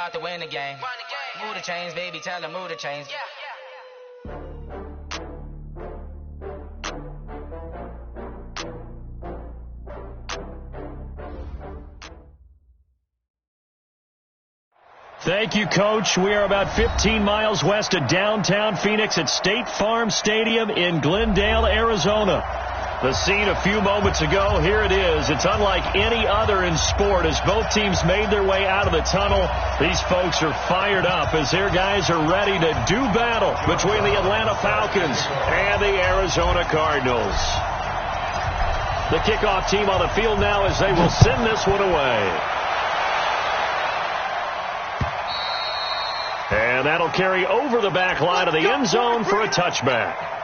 Out to win the game. Move the chains, baby, tell them move the chains. Thank you, Coach. We are about 15 miles west of downtown Phoenix at State Farm Stadium in Glendale, Arizona. The scene a few moments ago, here it is. It's unlike any other in sport as both teams made their way out of the tunnel. These folks are fired up as their guys are ready to do battle between the Atlanta Falcons and the Arizona Cardinals. The kickoff team on the field now as they will send this one away. And that'll carry over the back line of the end zone for a touchback.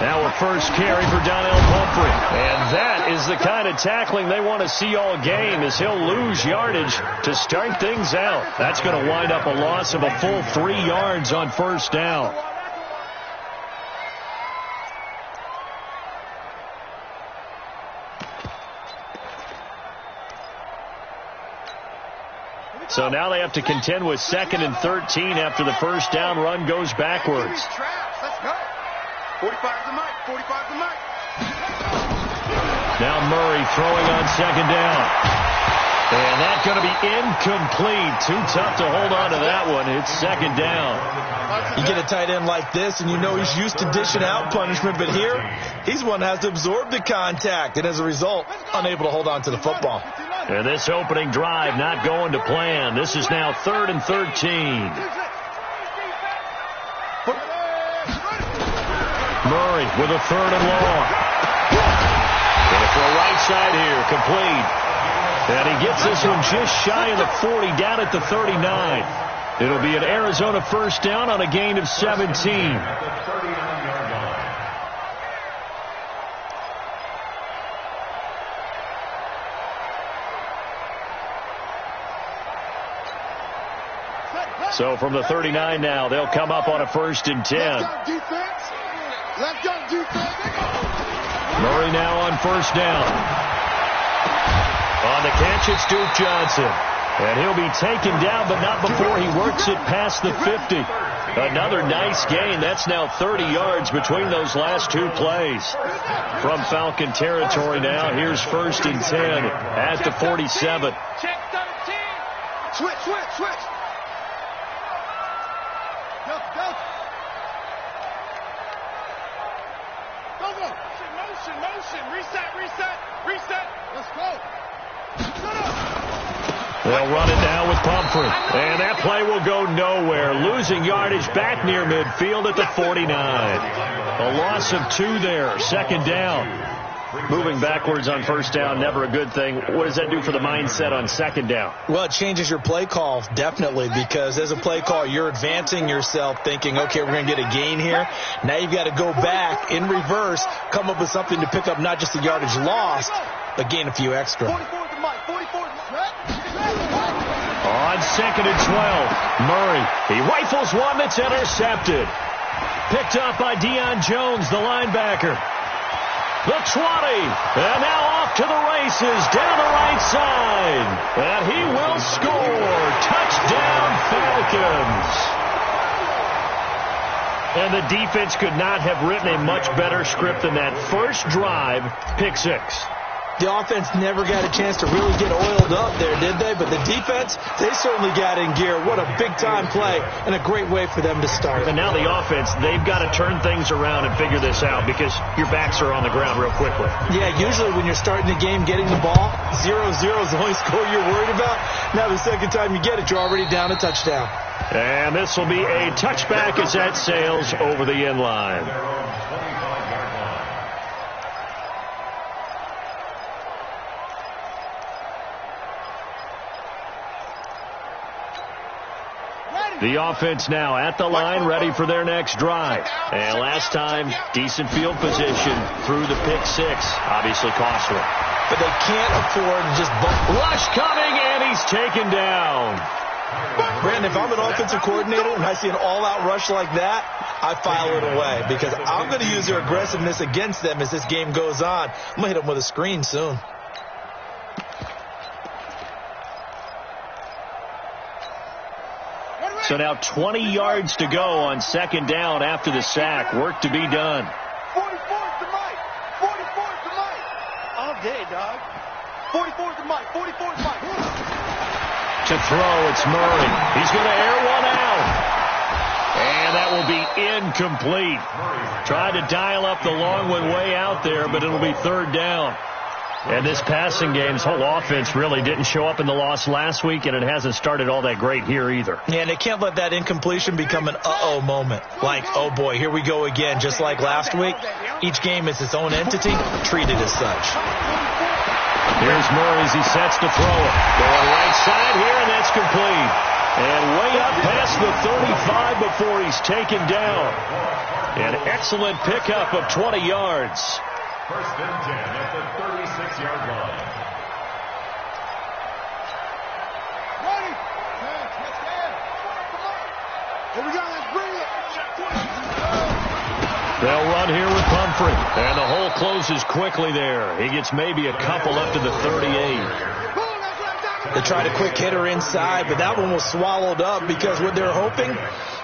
Now a first carry for Donnell Pumphrey. And that is the kind of tackling they want to see all game as he'll lose yardage to start things out. That's going to wind up a loss of a full 3 yards on first down. So now they have to contend with 2nd and 13 after the first down run goes backwards. 45 to Mike. 45 to Mike. Now Murray throwing on 2nd down. And that's going to be incomplete. Too tough to hold on to that one. It's 2nd down. You get a tight end like this, and you know he's used to dishing out punishment, but here, he's one that has to absorb the contact, and as a result, unable to hold on to the football. And this opening drive not going to plan. This is now 3rd and 13. Murray with a 3rd and long. And for a right side here, complete. And he gets this one just shy of the 40, down at the 39. It'll be an Arizona first down on a gain of 17. So from the 39 now, they'll come up on a 1st and 10. Murray now on first down. On the catch, it's Duke Johnson. And he'll be taken down, but not before he works it past the 50. Another nice gain. That's now 30 yards between those last 2 plays. From Falcon territory now, here's 1st and 10 at the 47. Check 13. Switch. Motion. Reset. Let's go. They'll run it now with Pumphrey. And that play will go nowhere. Losing yardage back near midfield at the 49. A loss of 2 there. 2nd down. Moving backwards on first down, never a good thing. What does that do for the mindset on 2nd down? Well, it changes your play call, definitely, because as a play call, you're advancing yourself thinking, okay, we're going to get a gain here. Now you've got to go back in reverse, come up with something to pick up not just the yardage lost, but gain a few extra. On 2nd and 12, Murray. He rifles one that's intercepted. Picked up by Deion Jones, the linebacker. The 20, and now off to the races down the right side. And he will score. Touchdown, Falcons. And the defense could not have written a much better script than that. First drive, pick 6. The offense never got a chance to really get oiled up there, did they? But the defense, they certainly got in gear. What a big-time play and a great way for them to start. And now the offense, they've got to turn things around and figure this out because your backs are on the ground real quickly. Yeah, usually when you're starting the game, getting the ball, 0-0 is the only score you're worried about. Now the second time you get it, you're already down a touchdown. And this will be a touchback as that sails over the end line. The offense now at the line, ready for their next drive. And last time, decent field position through the pick six. Obviously costly. But they can't afford to just bump. Rush coming, and he's taken down. Brandon, if I'm an offensive coordinator and I see an all-out rush like that, I file it away because I'm going to use their aggressiveness against them as this game goes on. I'm going to hit them with a screen soon. So now 20 yards to go on second down after the sack. Work to be done. 44's the mic. 44's the mic. All day, dog. 44's the mic. 44's the mic. To throw, it's Murray. He's going to air one out. And that will be incomplete. Tried to dial up the long one way out there, but it'll be third down. And this passing game's whole offense really didn't show up in the loss last week, and it hasn't started all that great here either. Yeah, and they can't let that incompletion become an uh-oh moment. Like, oh boy, here we go again, just like last week. Each game is its own entity, treated as such. Here's Murray as he sets to throw it. Going right side here, and that's complete. And way up past the 35 before he's taken down. An excellent pickup of 20 yards. First and 10 at the 36-yard line. Ready? Here we go. Let's bring it. They'll run here with Pumphrey. And the hole closes quickly there. He gets maybe a couple up to the 38. They tried a quick hitter inside, but that one was swallowed up because what they're hoping,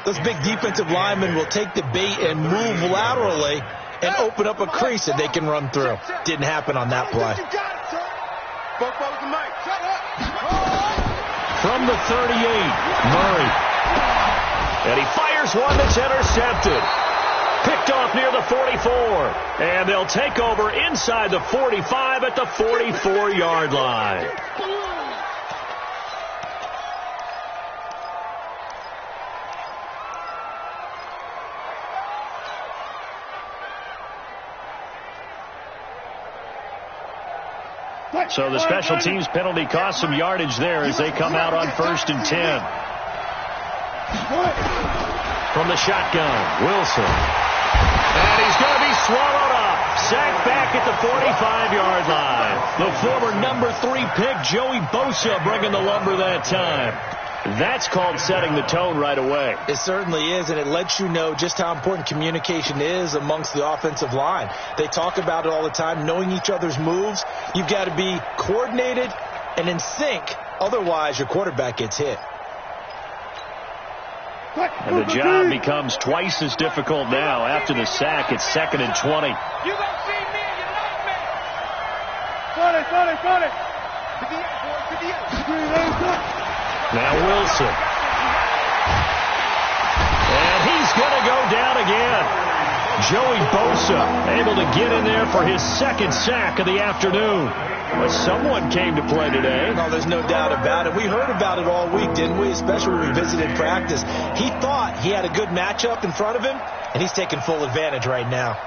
those big defensive linemen will take the bait and move laterally and open up a crease that they can run through. Didn't happen on that play. From the 38, Murray. And he fires one that's intercepted. Picked off near the 44. And they'll take over inside the 45 at the 44-yard line. So the special teams penalty cost some yardage there as they come out on 1st and 10. From the shotgun, Wilson. And he's going to be swallowed up. Sacked back at the 45-yard line. The former number 3 pick, Joey Bosa, bringing the lumber that time. That's called setting the tone right away. It certainly is, and it lets you know just how important communication is amongst the offensive line. They talk about it all the time, knowing each other's moves. You've got to be coordinated and in sync. Otherwise, your quarterback gets hit. And the job becomes twice as difficult now after the sack. It's 2nd and 20. You gonna see me and you like me. Got it. 58, boy. Now Wilson. And he's going to go down again. Joey Bosa able to get in there for his 2nd sack of the afternoon. But someone came to play today. No, there's no doubt about it. We heard about it all week, didn't we? Especially when we visited practice. He thought he had a good matchup in front of him, and he's taking full advantage right now.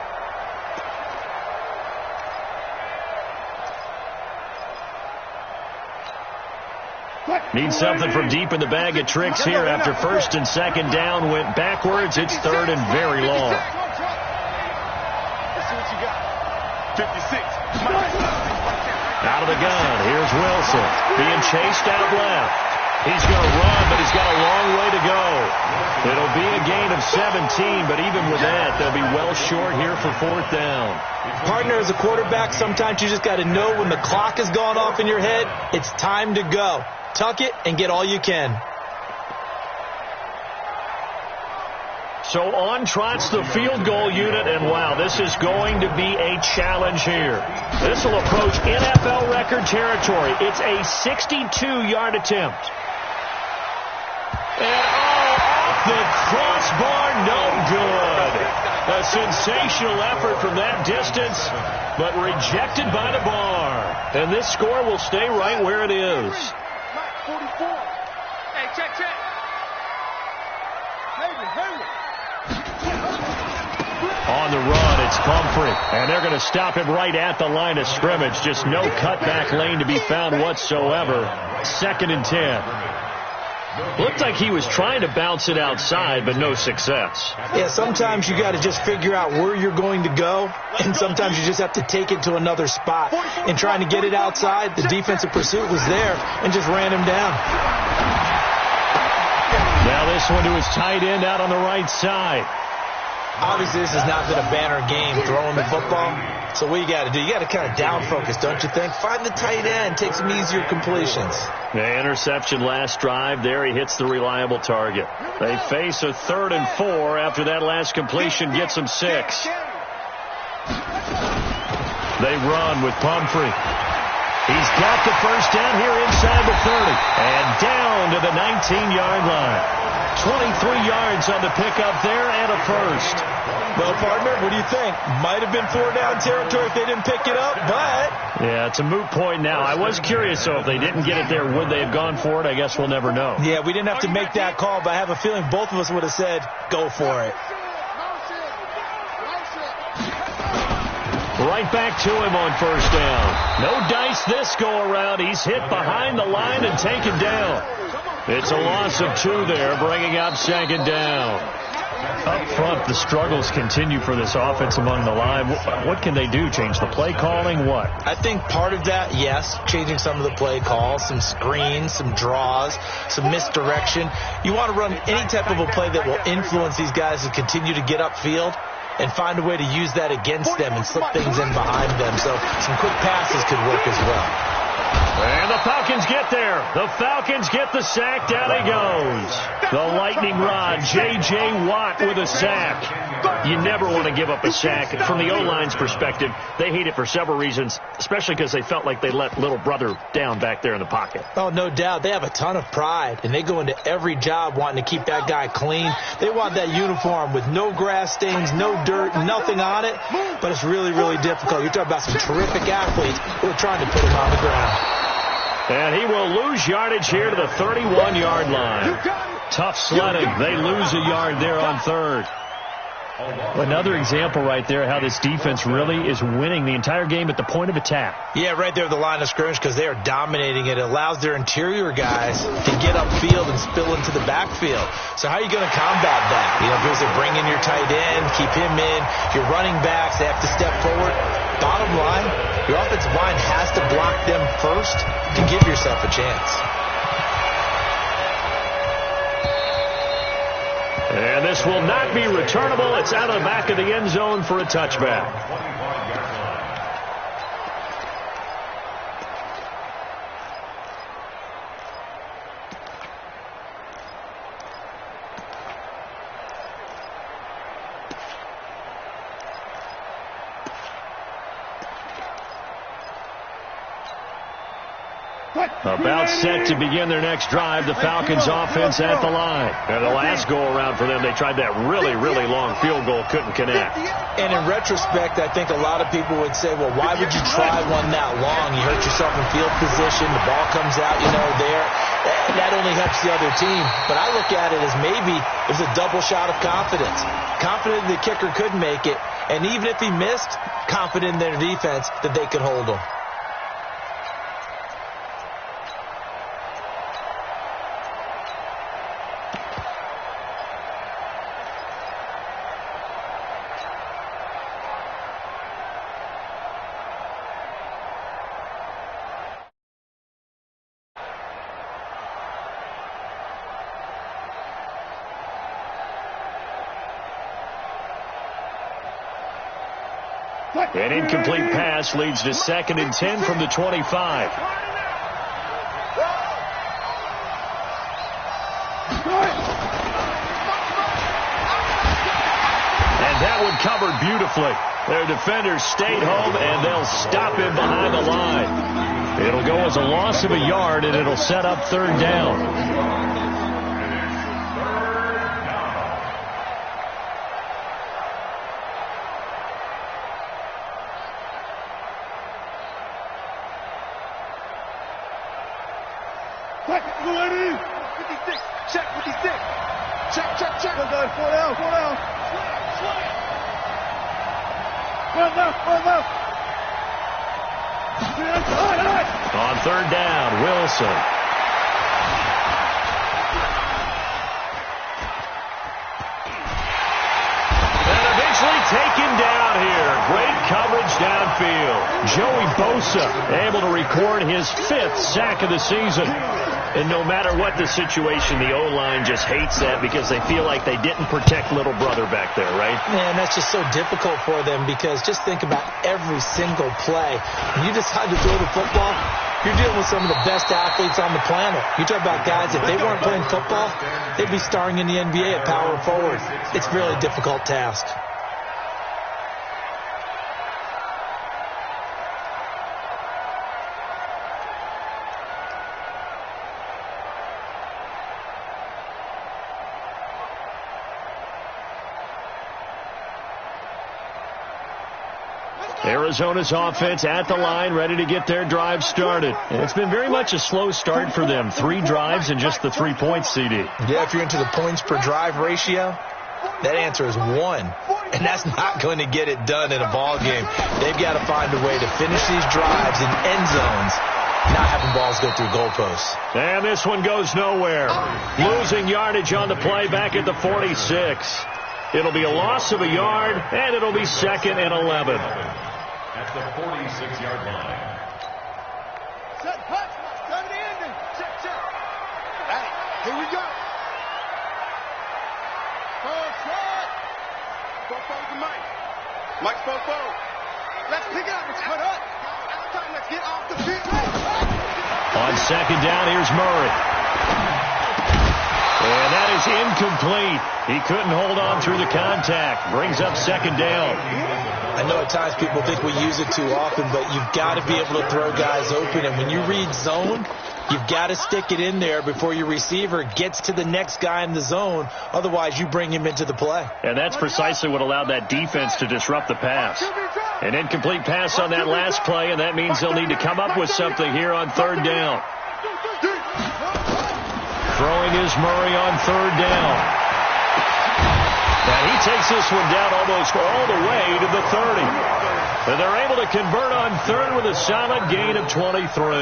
Needs something from deep in the bag of tricks here after 1st and 2nd down went backwards. It's 3rd and very long. Let's see what you got. 56. Out of the gun. Here's Wilson being chased out left. He's going to run, but he's got a long way to go. It'll be a gain of 17, but even with that, they'll be well short here for 4th down. Partner, as a quarterback, sometimes you just got to know when the clock has gone off in your head, it's time to go. Tuck it and get all you can. So on trots the field goal unit, and wow, this is going to be a challenge here. This will approach NFL record territory. It's a 62-yard attempt. And off the crossbar, no good. A sensational effort from that distance, but rejected by the bar. And this score will stay right where it is. 44. Hey, check. On the run, it's Pumphrey. And they're going to stop him right at the line of scrimmage. Just no cutback lane to be found whatsoever. 2nd and 10. Looked like he was trying to bounce it outside, but no success. Yeah, sometimes you got to just figure out where you're going to go, and sometimes you just have to take it to another spot. And trying to get it outside, the defensive pursuit was there and just ran him down. Now this one to his tight end out on the right side. Obviously, this has not been a banner game throwing the football. So what you got to do, you got to kind of down focus, don't you think? Find the tight end, take some easier completions. The interception last drive. There he hits the reliable target. They face a 3rd and 4 after that last completion gets them 6. They run with Pumphrey. He's got the first down here inside the 30 and down to the 19-yard line. 23 yards on the pickup there and a first. Well, partner, what do you think? Might have been 4-down territory if they didn't pick it up, but... Yeah, it's a moot point now. I was curious, though, if they didn't get it there, would they have gone for it? I guess we'll never know. Yeah, we didn't have to make that call, but I have a feeling both of us would have said, go for it. Right back to him on first down. No dice this go-around. He's hit behind the line and taken down. It's a loss of 2 there, bringing up 2nd down. Up front, the struggles continue for this offense among the line. What can they do? Change the play calling? What? I think part of that, yes, changing some of the play calls, some screens, some draws, some misdirection. You want to run any type of a play that will influence these guys to continue to get upfield and find a way to use that against them and slip things in behind them. So some quick passes could work as well. And the Falcons get there. The Falcons get the sack. Down he goes. The lightning rod, J.J. Watt with a sack. You never want to give up a sack. From the O-line's perspective, they hate it for several reasons, especially because they felt like they let little brother down back there in the pocket. Oh, no doubt. They have a ton of pride, and they go into every job wanting to keep that guy clean. They want that uniform with no grass stains, no dirt, nothing on it, but it's really, really difficult. You're talking about some terrific athletes who are trying to put him on the ground. And he will lose yardage here to the 31-yard line. Tough sledding. They lose a yard there on 3rd. Another example right there how this defense really is winning the entire game at the point of attack. Yeah, right there at the line of scrimmage because they are dominating it. It allows their interior guys to get upfield and spill into the backfield. So how are you going to combat that? You know, because they bring in your tight end, keep him in. Your running backs, they have to step forward. Bottom line, your offensive line has to block them first to give yourself a chance. And this will not be returnable. It's out of the back of the end zone for a touchback. About set to begin their next drive, the Falcons offense at the line. And the last go-around for them, they tried that really, really long field goal, couldn't connect. And in retrospect, I think a lot of people would say, well, why would you try one that long? You hurt yourself in field position, the ball comes out, you know, there. That only helps the other team. But I look at it as maybe it was a double shot of confidence. Confident the kicker could make it, and even if he missed, confident in their defense that they could hold him. An incomplete pass leads to 2nd and 10 from the 25. And that one covered beautifully. Their defenders stayed home, and they'll stop him behind the line. It'll go as a loss of a yard, and it'll set up 3rd down. Check, 56. Check. Go, guys. 4 down. Run now. On 3rd down, Wilson. taken down here. Great coverage downfield. Joey Bosa able to record his 5th sack of the season. And no matter what the situation, the O-line just hates that because they feel like they didn't protect little brother back there, right? Man, that's just so difficult for them because just think about every single play. When you decide to throw the football, you're dealing with some of the best athletes on the planet. You talk about guys, if they weren't playing football, they'd be starring in the NBA at power forward. It's a really difficult task. Arizona's offense at the line, ready to get their drive started. And it's been very much a slow start for them. 3 drives and just the 3 points, CD. Yeah, if you're into the points per drive ratio, that answer is 1. And that's not going to get it done in a ball game. They've got to find a way to finish these drives in end zones, not having balls go through goalposts. And this one goes nowhere. Losing yardage on the play back at the 46. It'll be a loss of a yard, and it'll be 2nd and 11. At the 46-yard line. Set, punch, turn the ending. Check. Hey, here we go. First shot. Fofo to Mike. Mike's Fofo. Let's pick it up. Let's cut up. Let's get off the field. On 2nd down, here's Murray. And that is incomplete. He couldn't hold on through the contact. Brings up 2nd down. I know at times people think we use it too often, but you've got to be able to throw guys open. And when you read zone, you've got to stick it in there before your receiver gets to the next guy in the zone. Otherwise, you bring him into the play. And that's precisely what allowed that defense to disrupt the pass. An incomplete pass on that last play, and that means they'll need to come up with something here on 3rd down. Throwing is Murray on 3rd down. And he takes this one down almost all the way to the 30. And they're able to convert on 3rd with a solid gain of 23.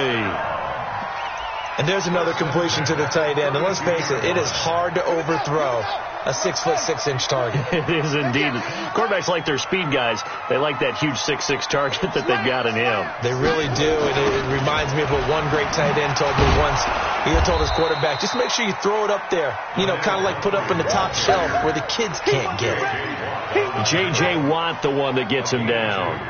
And there's another completion to the tight end. And let's face it, it is hard to overthrow a 6'6" target. It is indeed. Quarterbacks like their speed guys. They like that huge 6'6" target that they've got in him. They really do. And it reminds me of what one great tight end told me once. He told his quarterback, just make sure you throw it up there. You know, kind of like put up in the top shelf where the kids can't get it. J.J. Watt, the one that gets him down.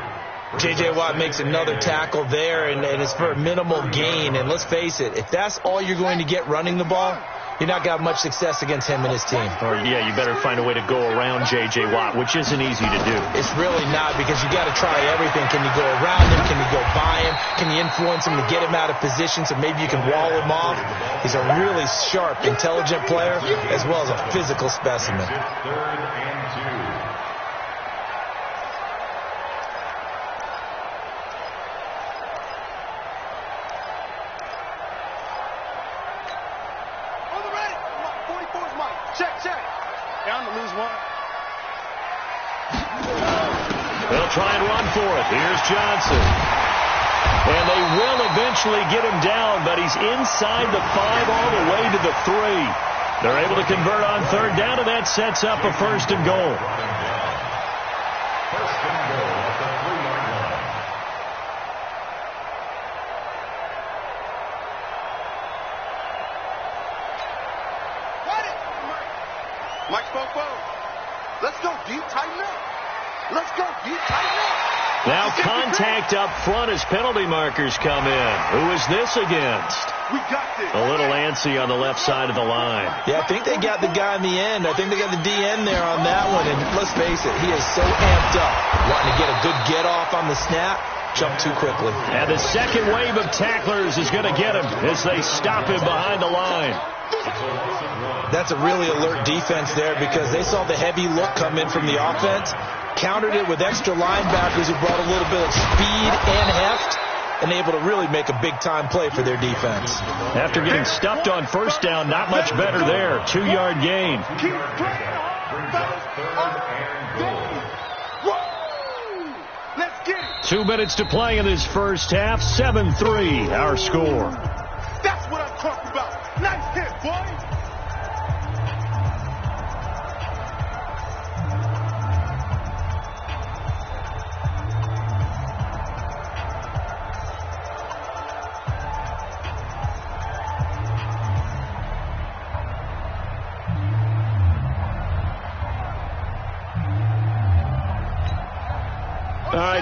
J.J. Watt makes another tackle there, and it's for a minimal gain. And let's face it, if that's all you're going to get running the ball, you're not going to have much success against him and his team. Or, yeah, you better find a way to go around J.J. Watt, which isn't easy to do. It's really not, because you got to try everything. Can you go around him? Can you go by him? Can you influence him to get him out of position so maybe you can wall him off? He's a really sharp, intelligent player as well as a physical specimen. 3rd and 2. Check. Down to lose 1. They'll try and run for it. Here's Johnson. And they will eventually get him down, but he's inside the 5 all the way to the 3. They're able to convert on 3rd down, and that sets up a 1st and goal. 1st and goal at the 3-yard line. Mike's Fofo. Let's go deep, tighten up. Let's go deep, tighten up. Now contact up front as penalty markers come in. Who is this against? We got this. A little antsy on the left side of the line. Yeah, I think they got the guy in the end. I think they got the DN there on that one. And let's face it, he is so amped up, wanting to get a good get off on the snap. Jump too quickly. And the second wave of tacklers is going to get him as they stop him behind the line. That's a really alert defense there because they saw the heavy look come in from the offense, countered it with extra linebackers who brought a little bit of speed and heft, and able to really make a big-time play for their defense. After getting stuffed on 1st down, not much better there. 2-yard gain. Keep playing Let's get it. 2 minutes to play in this first half. 7-3, our score. That's what I'm talking about. Nice hit, boy.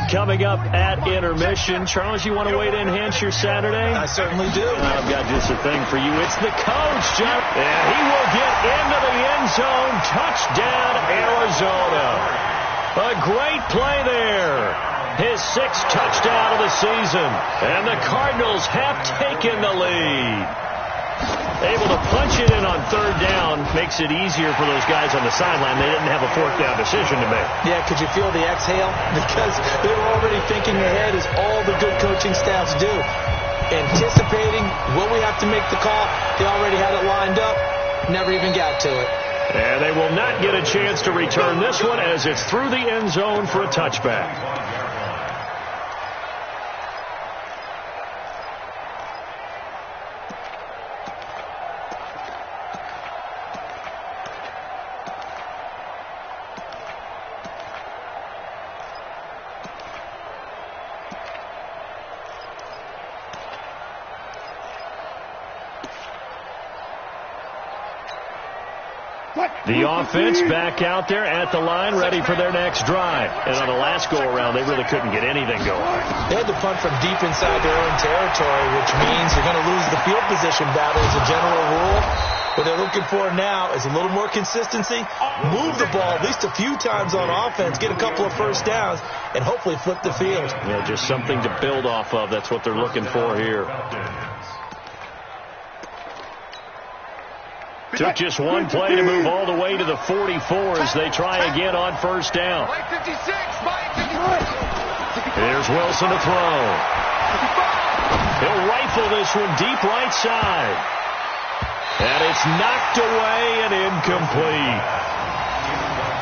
coming up at intermission. Charles, you want a way to enhance your Saturday? I certainly do. I've got just a thing for you. It's the coach, John. And he will get into the end zone. Touchdown, Arizona. A great play there. His 6th touchdown of the season. And the Cardinals have taken the lead. Able to punch it in on 3rd down makes it easier for those guys on the sideline. They didn't have a 4th down decision to make. Yeah, could you feel the exhale? Because they were already thinking ahead, as all the good coaching staffs do. Anticipating, will we have to make the call? They already had it lined up. Never even got to it. And they will not get a chance to return this one as it's through the end zone for a touchback. The offense back out there at the line, ready for their next drive. And on the last go-around, they really couldn't get anything going. They had to punt from deep inside their own territory, which means you're going to lose the field position battle as a general rule. What they're looking for now is a little more consistency, move the ball at least a few times on offense, get a couple of first downs, and hopefully flip the field. Yeah, just something to build off of. That's what they're looking for here. Took just one play to move all the way to the 44 as they try again on 1st down. There's Wilson to throw. He'll rifle this one deep right side. And it's knocked away and incomplete.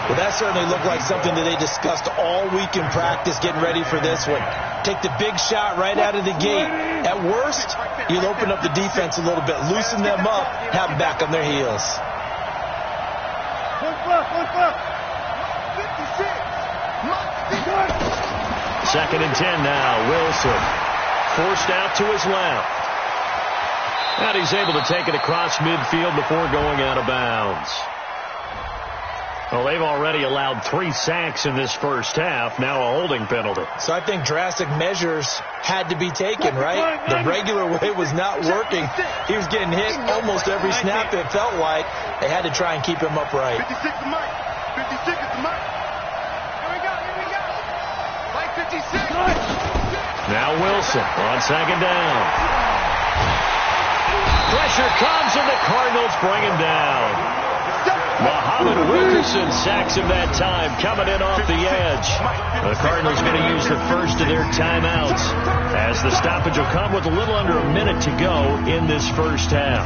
Well, that certainly looked like something that they discussed all week in practice getting ready for this one. Take the big shot right out of the gate. At worst, you'll open up the defense a little bit, loosen them up, have them back on their heels. 2nd and 10 now. Wilson forced out to his left. And he's able to take it across midfield before going out of bounds. Well, they've already allowed 3 sacks in this first half. Now a holding penalty. So I think drastic measures had to be taken, right? The regular way was not working. He was getting hit almost every snap, it felt like. They had to try and keep him upright. 56 is Mike. 56 is the Mike. Here we go. Mike 56. Now Wilson on 2nd down. Pressure comes and the Cardinals bring him down. Muhammad Wilkerson sacks him that time, coming in off the edge. The Cardinals going to use the first of their timeouts as the stoppage will come with a little under a minute to go in this first half.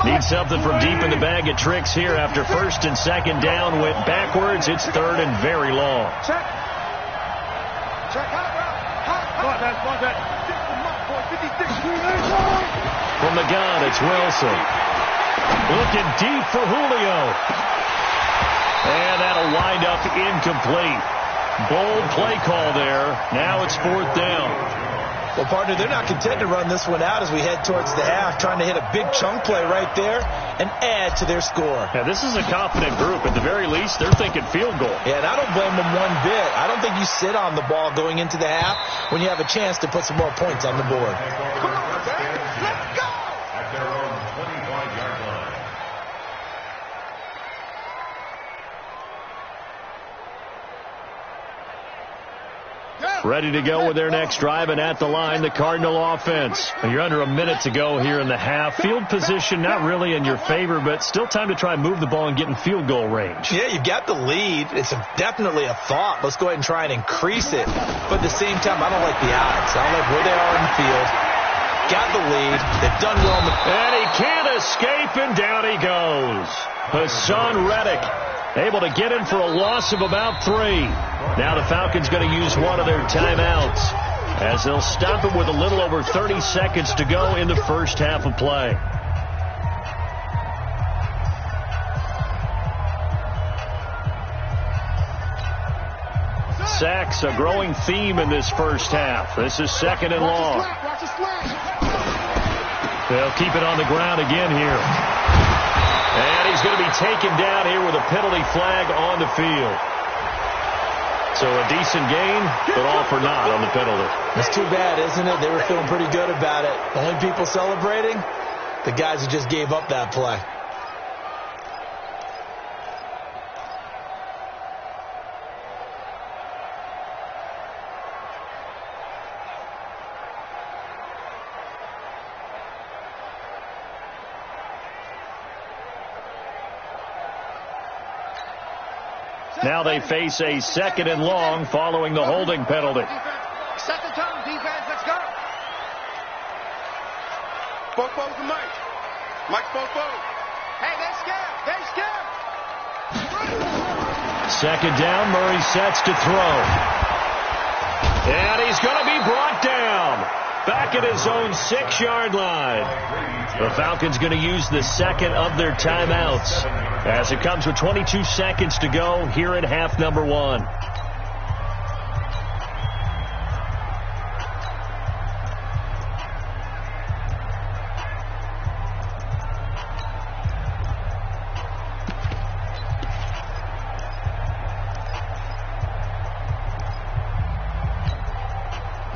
Need something from deep in the bag of tricks here after 1st and 2nd down. Went backwards. It's 3rd and very long. Check. From the gun, it's Wilson. Looking deep for Julio. And that'll wind up incomplete. Bold play call there. Now it's 4th down. Well, partner, they're not content to run this one out as we head towards the half, trying to hit a big chunk play right there and add to their score. Now, this is a confident group. At the very least, they're thinking field goal. Yeah, and I don't blame them one bit. I don't think you sit on the ball going into the half when you have a chance to put some more points on the board. Come on, man. Let's go. At their own 25-yard line. Ready to go with their next drive, and at the line, the Cardinal offense. You're under a minute to go here in the half. Field position not really in your favor, but still time to try and move the ball and get in field goal range. Yeah, you've got the lead. It's definitely a thought. Let's go ahead and try and increase it. But at the same time, I don't like the odds. I don't like where they are in the field. Got the lead. They've done well in the... And he can't escape, and down he goes. Hassan Reddick able to get in for a loss of about 3. Now the Falcons going to use one of their timeouts as they'll stop it with a little over 30 seconds to go in the first half of play. Sacks, a growing theme in this first half. This is 2nd and long. They'll keep it on the ground again here. And he's going to be taken down here with a penalty flag on the field. So a decent gain, but all for naught on the penalty. It's too bad, isn't it? They were feeling pretty good about it. Only people celebrating, the guys who just gave up that play. Now they face a second and long following the holding penalty. Set the tone, defense, let's go. Bofo's the Mike. Mike's Bofo. Hey, they're scared. Second down, Murray sets to throw. And he's going to be brought down. Back at his own 6-yard line. The Falcons going to use the second of their timeouts as it comes with 22 seconds to go here at half number 1.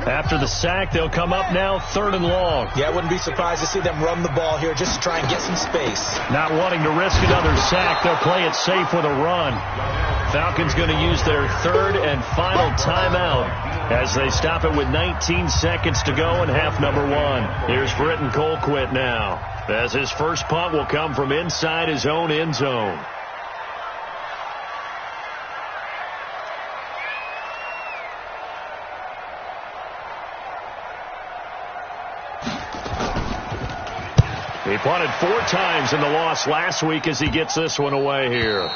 After the sack, they'll come up now 3rd and long. Yeah, I wouldn't be surprised to see them run the ball here just to try and get some space. Not wanting to risk another sack, they'll play it safe with a run. Falcons going to use their 3rd and final timeout as they stop it with 19 seconds to go in half number 1. Here's Britton Colquitt now, as his first punt will come from inside his own end zone. He punted 4 times in the loss last week as he gets this one away here.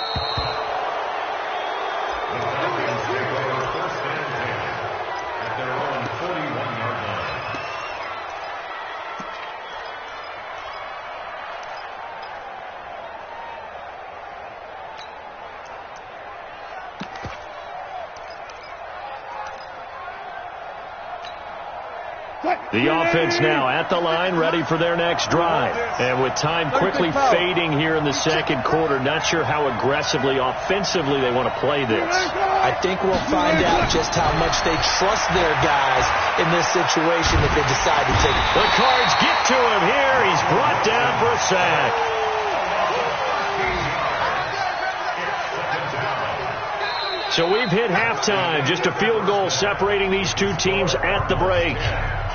The offense now at the line, ready for their next drive. And with time quickly fading here in the second quarter, not sure how aggressively, offensively they want to play this. I think we'll find out just how much they trust their guys in this situation if they decide to take it. The Cards get to him here. He's brought down for a sack. So we've hit halftime. Just a field goal separating these two teams at the break.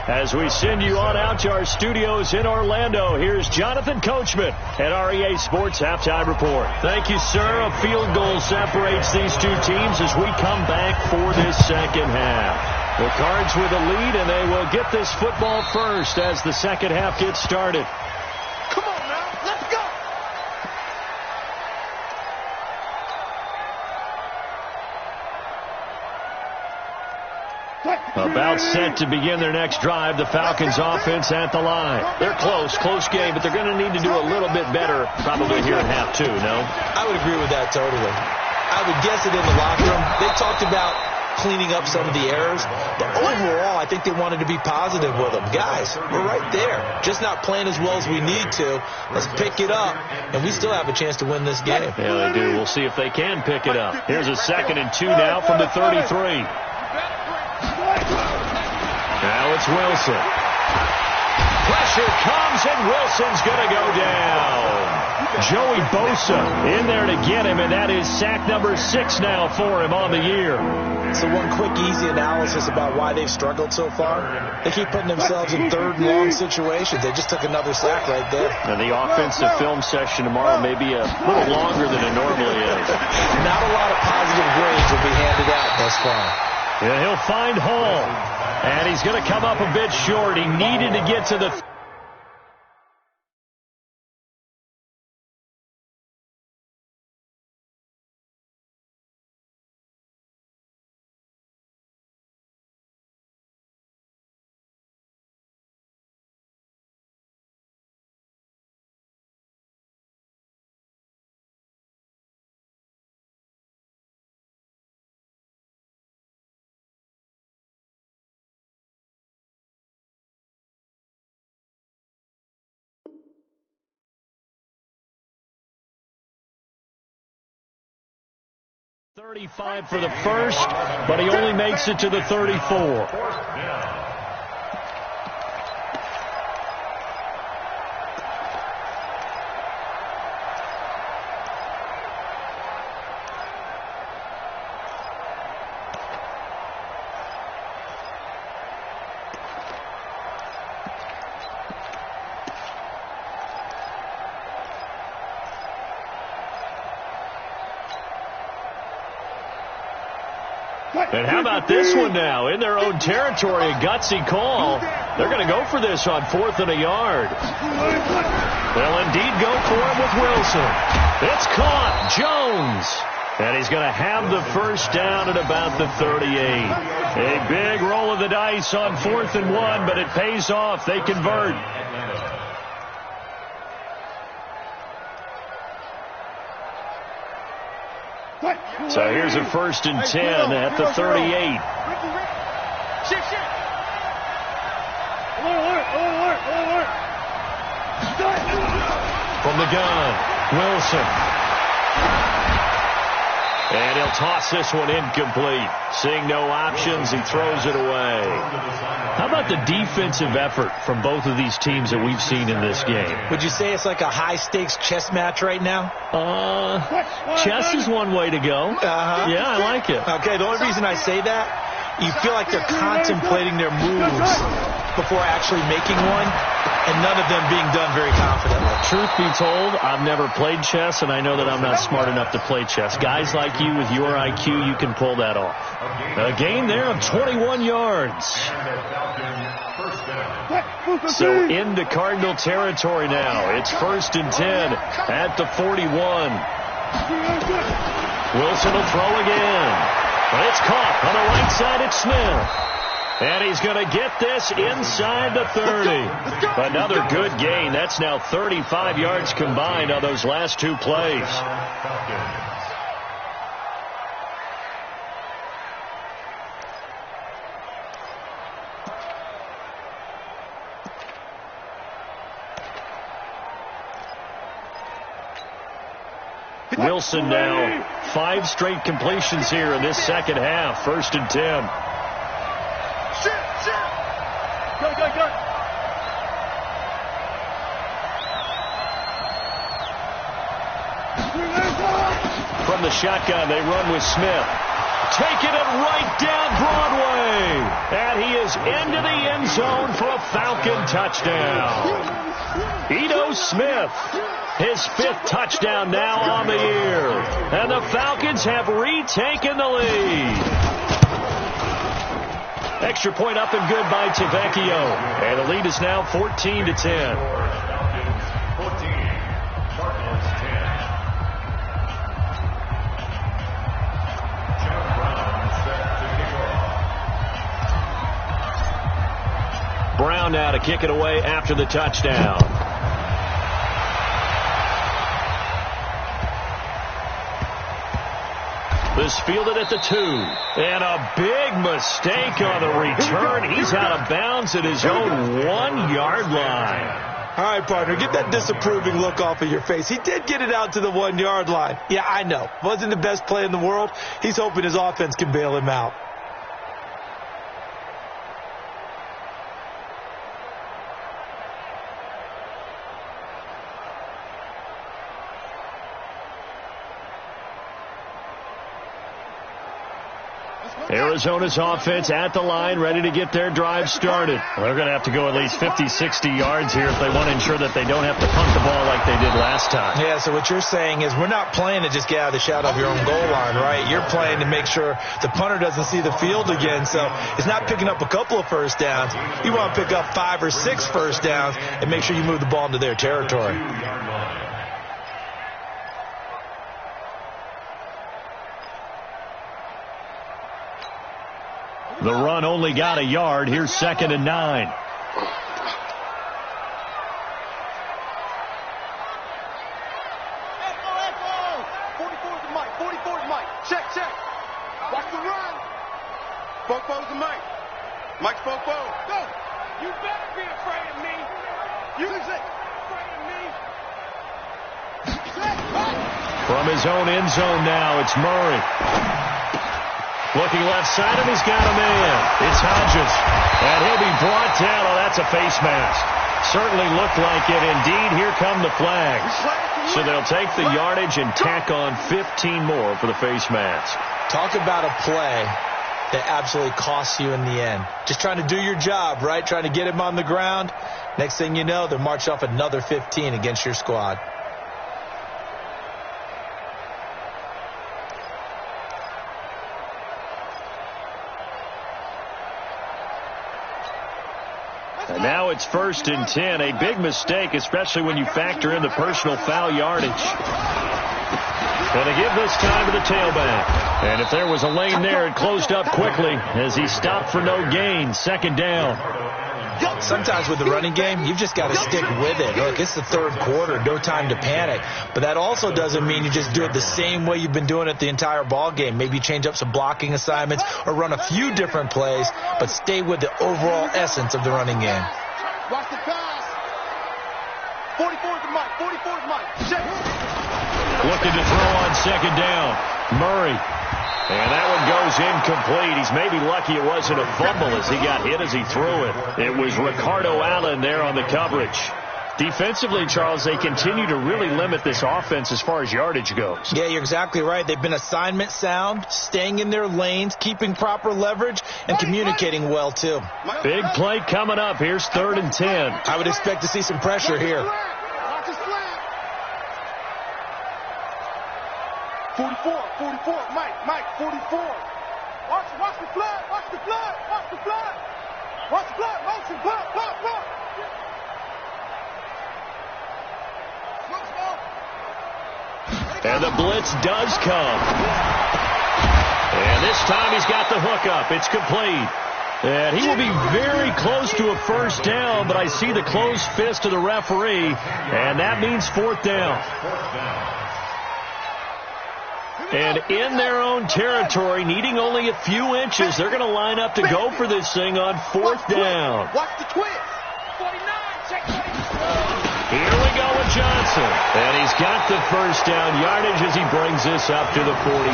As we send you on out to our studios in Orlando, here's Jonathan Coachman at REA Sports Halftime Report. Thank you, sir. A field goal separates these two teams as we come back for this second half. The Cards with a lead, and they will get this football first as the second half gets started. Come on now, let's go. About set to begin their next drive, the Falcons offense at the line. They're close game, but they're going to need to do a little bit better probably here in half 2, no? I would agree with that totally. I would guess it in the locker room. They talked about cleaning up some of the errors, but overall I think they wanted to be positive with them. Guys, we're right there. Just not playing as well as we need to. Let's pick it up, and we still have a chance to win this game. Yeah, they do. We'll see if they can pick it up. Here's a 2nd and 2 now from the 33. Now it's Wilson. Pressure comes, and Wilson's going to go down. Joey Bosa in there to get him, and that is sack number 6 now for him on the year. So one quick, easy analysis about why they've struggled so far. They keep putting themselves in 3rd and long situations. They just took another sack right there. And the offensive film session tomorrow may be a little longer than it normally is. Not a lot of positive grades will be handed out thus far. Yeah, he'll find Hall. And he's going to come up a bit short. He needed to get to the 35 for the first, but he only makes it to the 34. And how about this one now? In their own territory, a gutsy call. They're going to go for this on 4th and a yard. They'll indeed go for it with Wilson. It's caught. Jones. And he's going to have the first down at about the 38. A big roll of the dice on 4th and 1, but it pays off. They convert. So here's a 1st and 10 at the 38. From the gun, Wilson. And he'll toss this one incomplete. Seeing no options, he throws it away. How about the defensive effort from both of these teams that we've seen in this game? Would you say it's like a high-stakes chess match right now? Chess is one way to go. Yeah, I like it. Okay, the only reason I say that, you feel like they're contemplating their moves before actually making one, and none of them being done very confidently. Truth be told, I've never played chess, and I know that I'm not smart enough to play chess. Guys like you with your IQ, you can pull that off. A gain there of 21 yards. So into Cardinal territory now. It's 1st and 10 at the 41. Wilson will throw again. But it's caught on the right side. It's Smith. And he's going to get this inside the 30. Another good gain. That's now 35 yards combined on those last two plays. Wilson now 5 straight completions here in this second half. 1st and 10. Go. From the shotgun, they run with Smith. Taking it right down Broadway. And he is into the end zone for a Falcon touchdown. Ito Smith, his 5th touchdown now on the year. And the Falcons have retaken the lead. Extra point up and good by Tavecchio. And the lead is now 14 to 10. Brown now to kick it away after the touchdown. This fielded at the 2. And a big mistake on the return. He's out of bounds at his own 1-yard line. All right, partner, get that disapproving look off of your face. He did get it out to the 1-yard line. Yeah, I know. Wasn't the best play in the world. He's hoping his offense can bail him out. Arizona's offense at the line, ready to get their drive started. They're going to have to go at least 50, 60 yards here if they want to ensure that they don't have to punt the ball like they did last time. Yeah, so what you're saying is we're not playing to just get out of the shadow of your own goal line, right? You're playing to make sure the punter doesn't see the field again. So it's not picking up a couple of first downs. You want to pick up 5 or 6 first downs and make sure you move the ball into their territory. The run only got a yard. Here's 2nd and 9. Echo. 44's the Mike. 44's Mike. Check. Watch the run. Fofo's the Mike. Mike's Fofo. Go. You better be afraid of me. Use it. Afraid of me. Set. From his own end zone now, it's Murray. Looking left side, and he's got a man. It's Hodges. And he'll be brought down. Oh, that's a face mask. Certainly looked like it. Indeed, here come the flags. So they'll take the yardage and tack on 15 more for the face mask. Talk about a play that absolutely costs you in the end. Just trying to do your job, right? Trying to get him on the ground. Next thing you know, they'll march off another 15 against your squad. And now it's 1st and 10. A big mistake, especially when you factor in the personal foul yardage. Going to give this time to the tailback. And if there was a lane there, it closed up quickly as he stopped for no gain. 2nd down. Sometimes with the running game, you've just got to stick with it. Look, it's the 3rd quarter, no time to panic. But that also doesn't mean you just do it the same way you've been doing it the entire ball game. Maybe change up some blocking assignments or run a few different plays, but stay with the overall essence of the running game. Watch the pass. 44 is the mic. 44 is the mic. Check. Looking to throw on 2nd down. Murray. And that one goes incomplete. He's maybe lucky it wasn't a fumble as he got hit as he threw it. It was Ricardo Allen there on the coverage. Defensively, Charles, they continue to really limit this offense as far as yardage goes. Yeah, you're exactly right. They've been assignment sound, staying in their lanes, keeping proper leverage, and communicating well, too. Big play coming up. Here's 3rd and 10. I would expect to see some pressure here. 44, Mike, 44. Watch the flood, watch the flood. Watch the flood, motion, block. And the blitz does come. And this time he's got the hook up. It's complete. And he will be very close to a 1st down, but I see the closed fist of the referee, and that means 4th down. And in their own territory, needing only a few inches, they're going to line up to go for this thing on 4th down. Watch the twist. 49, check. Here we go with Johnson. And he's got the 1st down yardage as he brings this up to the 47.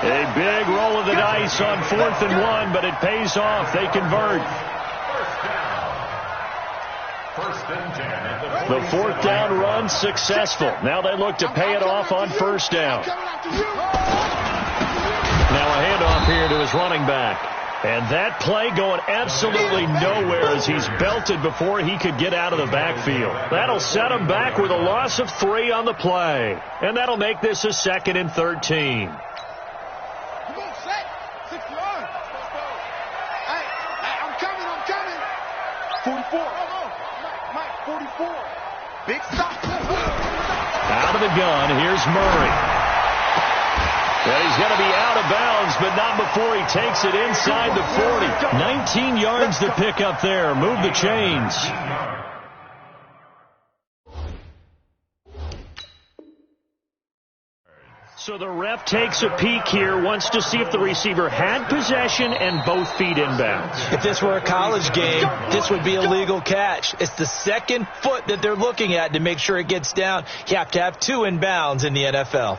A big roll of the dice on 4th and 1, but it pays off. They convert. The 4th down run successful. Now they look to pay it off on 1st down. Now a handoff here to his running back. And that play going absolutely nowhere as he's belted before he could get out of the backfield. That'll set him back with a loss of 3 on the play. And that'll make this a 2nd and 13. 44. Mike, 44. Big stop. Out of the gun, here's Murray. And he's going to be out of bounds, but not before he takes it inside the 40. 19 yards to pick up there. Move the chains. So the ref takes a peek here, wants to see if the receiver had possession and both feet inbounds. If this were a college game, this would be a legal catch. It's the 2nd foot that they're looking at to make sure it gets down. You have to have 2 inbounds in the NFL.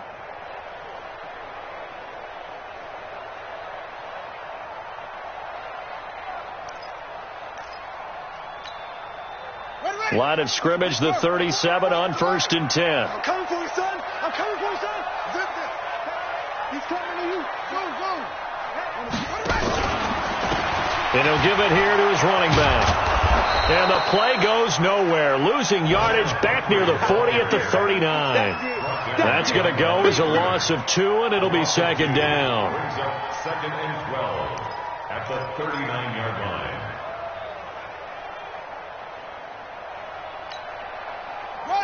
Line of scrimmage, the 37 on 1st and 10. I'm coming for you, son. I'm coming for you, son. Zip this. He's coming to you. Go. And he'll give it here to his running back. And the play goes nowhere. Losing yardage back near the 40 at the 39. That's going to go as a loss of 2, and it'll be 2nd down. 2nd and 12 at the 39-yard line.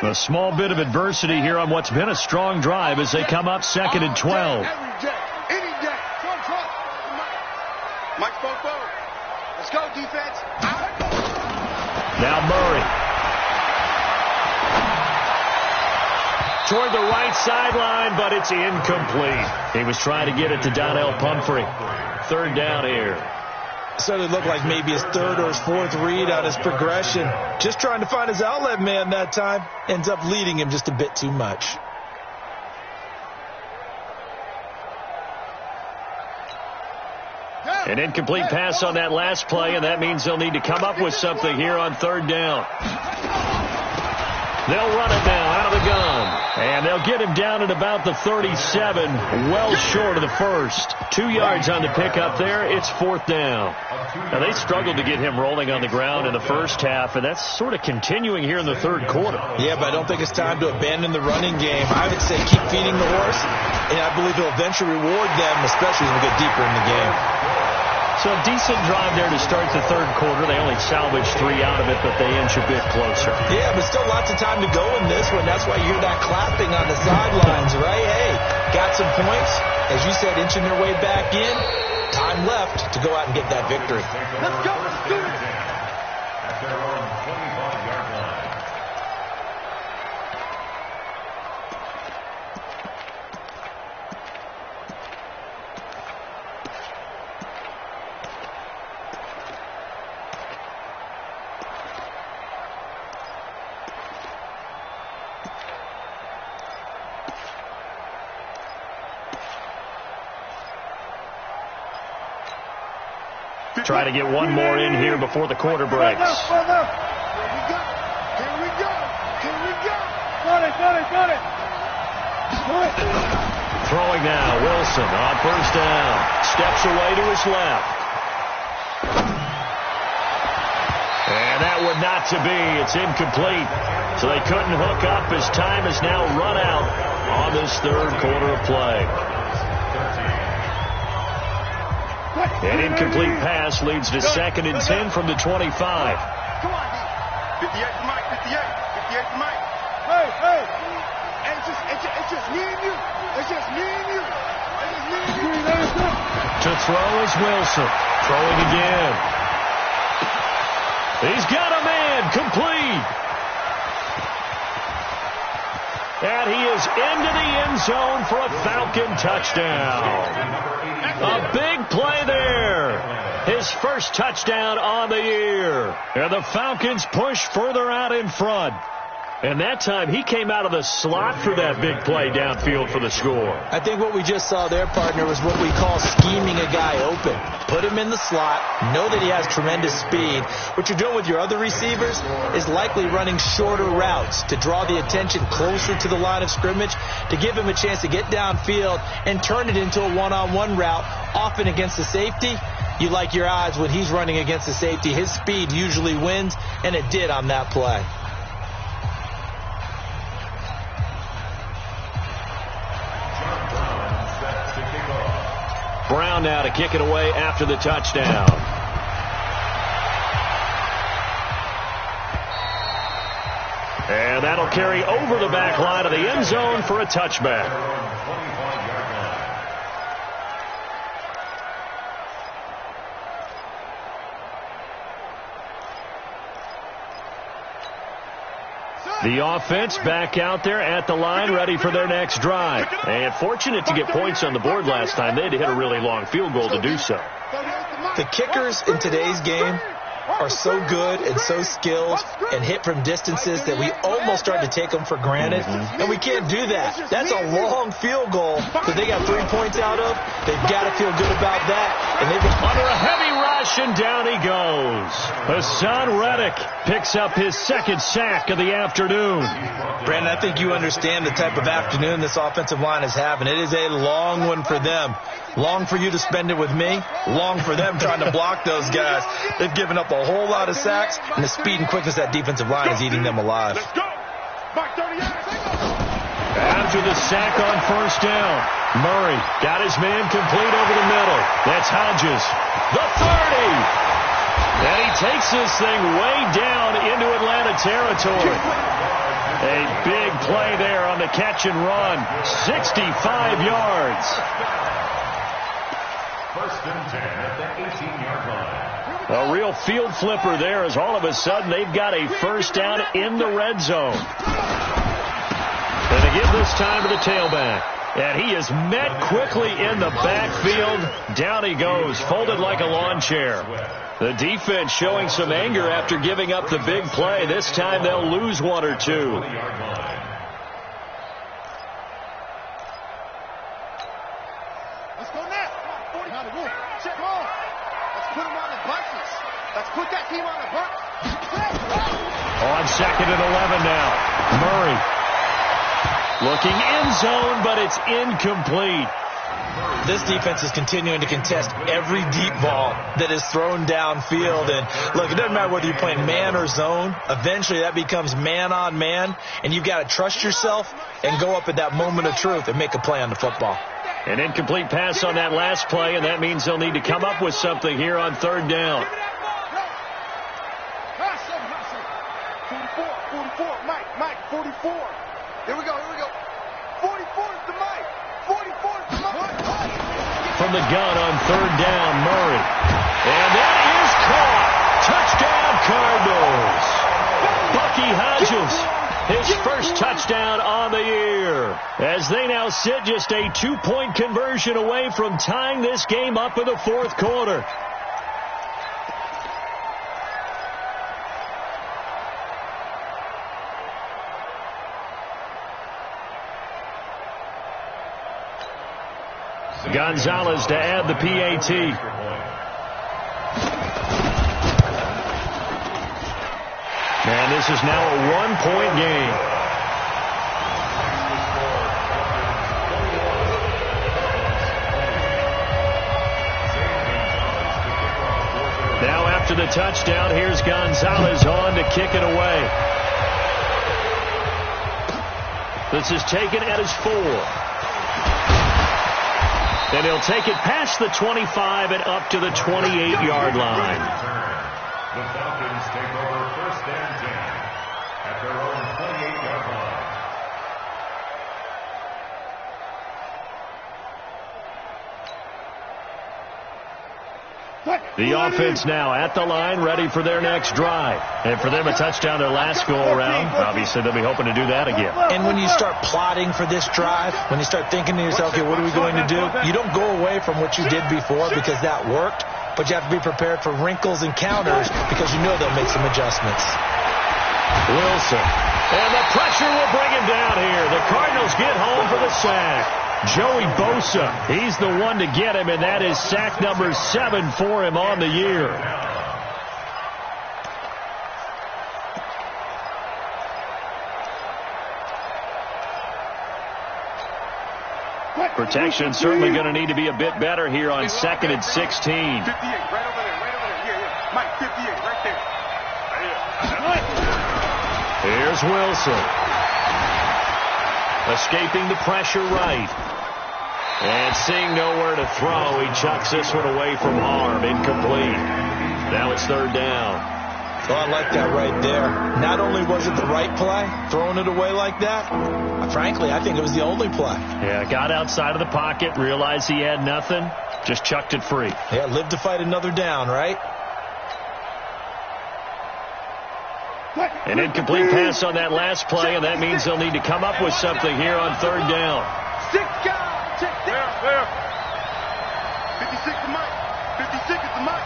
A small bit of adversity here on what's been a strong drive as they come up 2nd and 12. Any day. Mike Bobo. Let's go, defense. Now Murray. Toward the right sideline, but it's incomplete. He was trying to get it to Donnell Pumphrey. 3rd down here. So it looked like maybe his 3rd or his 4th read on his progression. Just trying to find his outlet man that time. Ends up leading him just a bit too much. An incomplete pass on that last play, and that means they'll need to come up with something here on third down. They'll run it now out of the gun. And they'll get him down at about the 37, well short of the first. 2 yards on the pickup there. It's fourth down. Now, they struggled to get him rolling on the ground in the first half, and that's sort of continuing here in the third quarter. Yeah, but I don't think it's time to abandon the running game. I would say keep feeding the horse, and I believe it'll eventually reward them, especially as we get deeper in the game. So a decent drive there to start the third quarter. They only salvaged 3 out of it, but they inch a bit closer. Yeah, but still lots of time to go in this one. That's why you hear that clapping on the sidelines, right? Hey, got some points. As you said, inching their way back in. Time left to go out and get that victory. Let's go. Let's do it. At their own 25-yard line. Try to get one more in here before the quarter breaks. Here we go. Here we go. Here we go. Got it. Got it. Got it. Throwing now, Wilson on first down. Steps away to his left. And that would not to be. It's incomplete. So they couldn't hook up as time is now run out on this third quarter of play. An incomplete pass leads to 2nd and 10 from the 25. Come on, 58 to Mike. 58 to Mike. Hey, hey. It's just me and you. It's just me and you. It's just me and you. To throw is Wilson. Throwing again. He's got a man. Complete. And he is into the end zone for a Falcon touchdown. A big play there. His first touchdown on the year. And the Falcons push further out in front. And that time he came out of the slot for that big play downfield for the score. I think what we just saw there, partner, was what we call scheming a guy open. Put him in the slot, know that he has tremendous speed. What you're doing with your other receivers is likely running shorter routes to draw the attention closer to the line of scrimmage, to give him a chance to get downfield and turn it into a one-on-one route, often against the safety. You like your odds when he's running against the safety. His speed usually wins, and it did on that play. Brown now to kick it away after the touchdown. And that'll carry over the back line of the end zone for a touchback. The offense back out there at the line, ready for their next drive. And fortunate to get points on the board last time. They had to hit a really long field goal to do so. The kickers in today's game are so good and so skilled and hit from distances that we almost start to take them for granted. And we can't do that. That's a long field goal that they got 3 points out of. They've got to feel good about that. And they've been under a heavy rush, and down he goes. Hassan Reddick picks up his second sack of the afternoon. Brandon, I think you understand the type of afternoon this offensive line is having. It is a long one for them. Long for you to spend it with me. Long for them trying to block those guys. They've given up a whole lot of sacks, and the speed and quickness of that defensive line is eating them alive. Let's go. Back 30 yards. After the sack on first down, Murray got his man complete over the middle. That's Hodges. The 30. And he takes this thing way down into Atlanta territory. A big play there on the catch and run. 65 yards. First and 10 at the 18-yard line. A real field flipper there, as all of a sudden they've got a first down in the red zone. And they give this time to the tailback. And he is met quickly in the backfield. Down he goes, folded like a lawn chair. The defense showing some anger after giving up the big play. This time they'll lose one or two. Let's go now. 40. Check on. put them on the buses. Let's put that team on the bus. On second and 11 now. Murray looking in zone, but it's incomplete. This defense is continuing to contest every deep ball that is thrown downfield. And look, it doesn't matter whether you're playing man or zone. Eventually that becomes man on man, and you've got to trust yourself and go up at that moment of truth and make a play on the football. An incomplete pass on that last play, and that means they'll need to come up with something here on third down. 44, Mike, 44. Here we go. 44 is the Mike. 44 is the Mike. From the gun on third down, Murray. And that is caught. Touchdown, Cardinals. Bucky Hodges, his first touchdown on the year. As they now sit just a 2-point conversion away from tying this game up in the fourth quarter. Gonzalez to add the PAT. And this is now a 1-point game. Now after the touchdown, here's Gonzalez on to kick it away. This is taken at his 4. And he'll take it past the 25 and up to the 28-yard line. The Falcons take over first and 10 at their own 28-yard line. The offense now at the line, ready for their next drive. And for them, a touchdown their last go-around. Obviously, they'll be hoping to do that again. And when you start plotting for this drive, when you start thinking to yourself, okay, what are we going to do? You don't go away from what you did before because that worked, but you have to be prepared for wrinkles and counters because you know they'll make some adjustments. Wilson. And the pressure will bring him down here. The Cardinals get home for the sack. Joey Bosa, he's the one to get him, and that is sack number 7 for him on the year. Protection certainly going to need to be a bit better here on 2nd and 16. 58, right over there. Yeah. Mike, 58, right there. Here's Wilson. Escaping the pressure right. And seeing nowhere to throw, he chucks this one away from harm. Incomplete. Now it's third down. Well, I like that right there. Not only was it the right play, throwing it away like that, frankly, I think it was the only play. Yeah, got outside of the pocket, realized he had nothing, just chucked it free. Yeah, live to fight another down, right? An incomplete pass on that last play, and that means they'll need to come up with something here on third down. 6 guys, check there. 56 to Mike. 56 is the Mike.